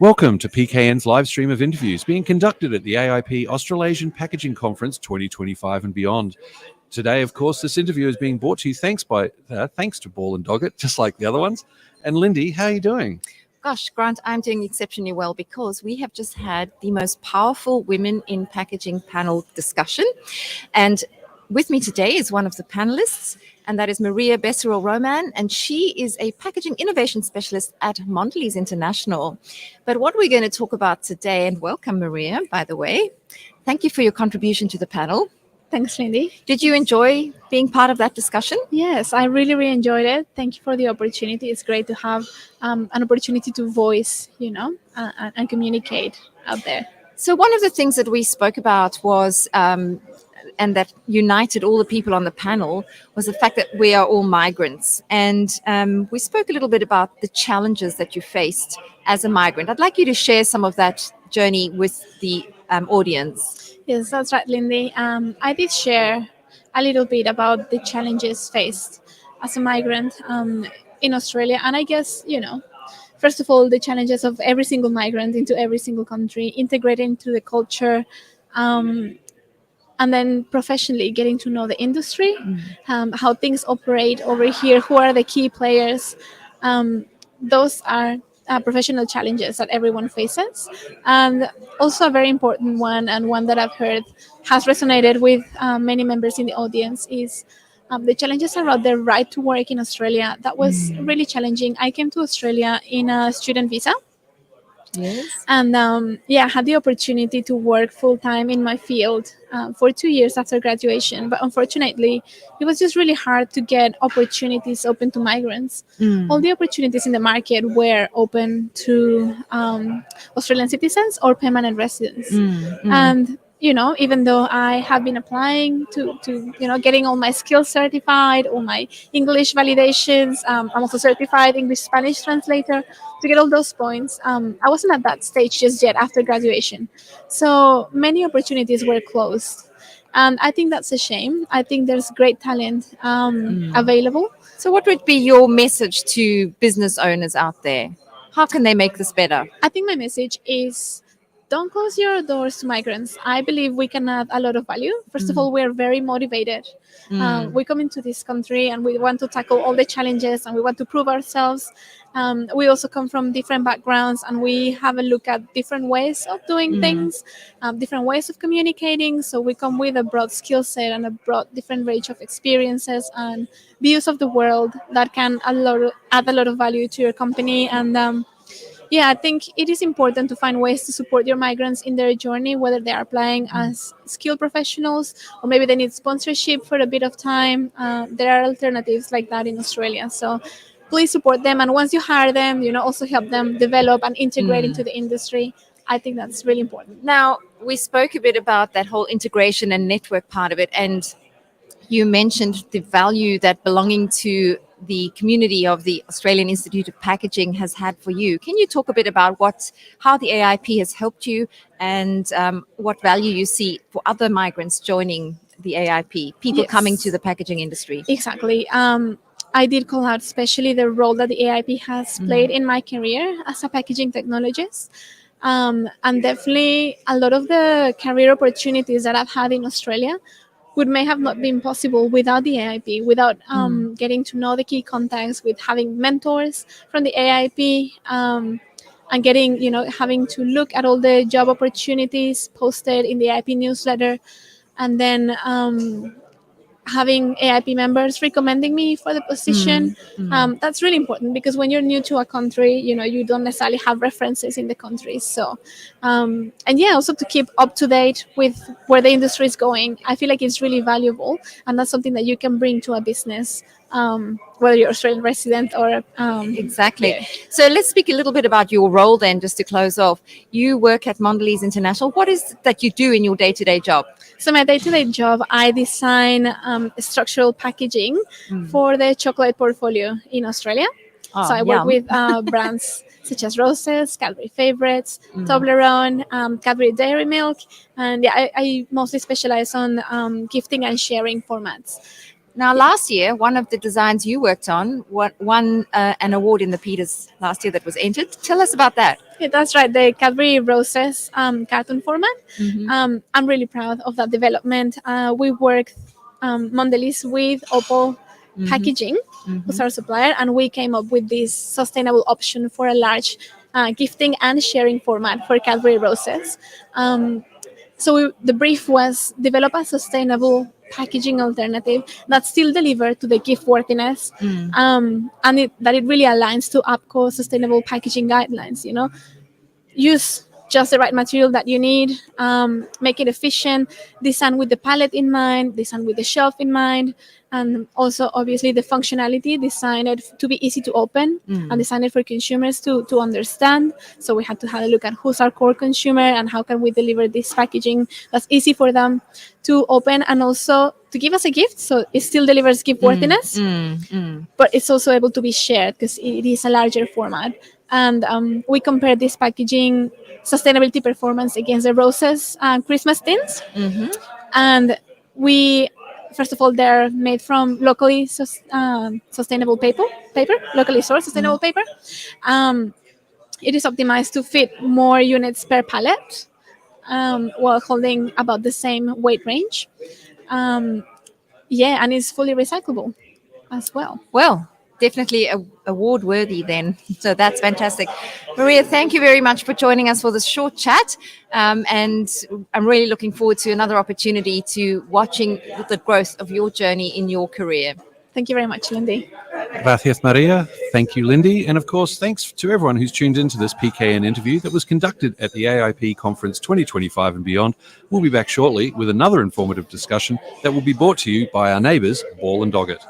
Welcome to PKN's live stream of interviews being conducted at the AIP Australasian Packaging Conference 2025 and beyond. Today, of course, this interview is being brought to you thanks to Ball and Doggett, just like the other ones. And Lindy, how are you doing? Gosh, Grant, I'm doing exceptionally well because we have just had the most powerful women in packaging panel discussion. And with me today is one of the panelists, and that is Maria Becerril Roman, and she is a packaging innovation specialist at Mondelez International. But what we're going to talk about today, and welcome Maria, by the way, thank you for your contribution to the panel. Thanks, Lindy. Did you enjoy being part of that discussion? Yes, I really enjoyed it. Thank you for the opportunity. It's great to have an opportunity to voice, and communicate out there. So one of the things that we spoke about was, and that united all the people on the panel, was the fact that we are all migrants. And we spoke a little bit about the challenges that you faced as a migrant. I'd like you to share some of that journey with the audience. Yes, that's right, Lindy. I did share a little bit about the challenges faced as a migrant in Australia. And I guess, first of all, the challenges of every single migrant into every single country, integrating into the culture, and then professionally getting to know the industry, how things operate over here, who are the key players. Those are professional challenges that everyone faces. And also a very important one, and one that I've heard has resonated with many members in the audience, is the challenges around the right to work in Australia. That was really challenging. I came to Australia in a student visa. Yes. And I had the opportunity to work full-time in my field for 2 years after graduation. But unfortunately, it was just really hard to get opportunities open to migrants. All the opportunities in the market were open to Australian citizens or permanent residents. And even though I have been applying to getting all my skills certified, all my English validations, I'm also certified English-Spanish translator, to get all those points, I wasn't at that stage just yet after graduation. So many opportunities were closed. And I think that's a shame. I think there's great talent available. So what would be your message to business owners out there? How can they make this better? I think my message is, don't close your doors to migrants. I believe we can add a lot of value. First of all, we're very motivated. We come into this country and we want to tackle all the challenges and we want to prove ourselves. We also come from different backgrounds and we have a look at different ways of doing things, different ways of communicating. So we come with a broad skill set and a broad different range of experiences and views of the world that can add a lot of value to your company. And I think it is important to find ways to support your migrants in their journey, whether they are applying as skilled professionals or maybe they need sponsorship for a bit of time. There are alternatives like that in Australia. So please support them. And once you hire them, also help them develop and integrate into the industry. I think that's really important. Now, we spoke a bit about that whole integration and network part of it. And you mentioned the value that belonging to the community of the Australian Institute of Packaging has had for you. Can you talk a bit about how the AIP has helped you and what value you see for other migrants joining the AIP, people coming to the packaging industry? Exactly. I did call out especially the role that the AIP has played in my career as a packaging technologist. And definitely a lot of the career opportunities that I've had in Australia may have not been possible without the AIP, without getting to know the key contacts, with having mentors from the AIP, and getting, having to look at all the job opportunities posted in the AIP newsletter, and then having AIP members recommending me for the position. That's really important because when you're new to a country, you don't necessarily have references in the country. So, also to keep up to date with where the industry is going, I feel like it's really valuable. And that's something that you can bring to a business, whether you're Australian resident or... Exactly. Yeah. So let's speak a little bit about your role then, just to close off. You work at Mondelez International. What is it that you do in your day-to-day job? So my day-to-day job, I design structural packaging for the chocolate portfolio in Australia. So I work with brands such as Roses, Cadbury Favorites, Toblerone, Cadbury Dairy Milk. And I mostly specialize on gifting and sharing formats. Now, last year, one of the designs you worked on won an award in the Peters last year that was entered. Tell us about that. Yeah, that's right. The Cadbury Roses cartoon format. I'm really proud of that development. We worked Mondelez with Opal Packaging, who's our supplier, and we came up with this sustainable option for a large gifting and sharing format for Cadbury Roses. The brief was develop a sustainable packaging alternative that still deliver to the gift worthiness, and that it really aligns to APCO sustainable packaging guidelines. Use just the right material that you need, make it efficient, design with the palette in mind, design with the shelf in mind, and also obviously the functionality, designed it to be easy to open and designed it for consumers to understand. So we had to have a look at who's our core consumer and how can we deliver this packaging that's easy for them to open and also to give us a gift. So it still delivers gift worthiness, but it's also able to be shared because it is a larger format. And we compared this packaging sustainability performance against the Roses Christmas tins. And first of all, they're made from locally sustainable paper, locally sourced sustainable paper. It is optimized to fit more units per pallet while holding about the same weight range. And it's fully recyclable as well. Well, definitely award worthy then. So that's fantastic. Maria, thank you very much for joining us for this short chat. And I'm really looking forward to another opportunity to watching the growth of your journey in your career. Thank you very much, Lindy. Gracias, Maria. Thank you, Lindy. And of course, thanks to everyone who's tuned into this PKN interview that was conducted at the AIP Conference 2025 and beyond. We'll be back shortly with another informative discussion that will be brought to you by our neighbours, Ball and Doggett.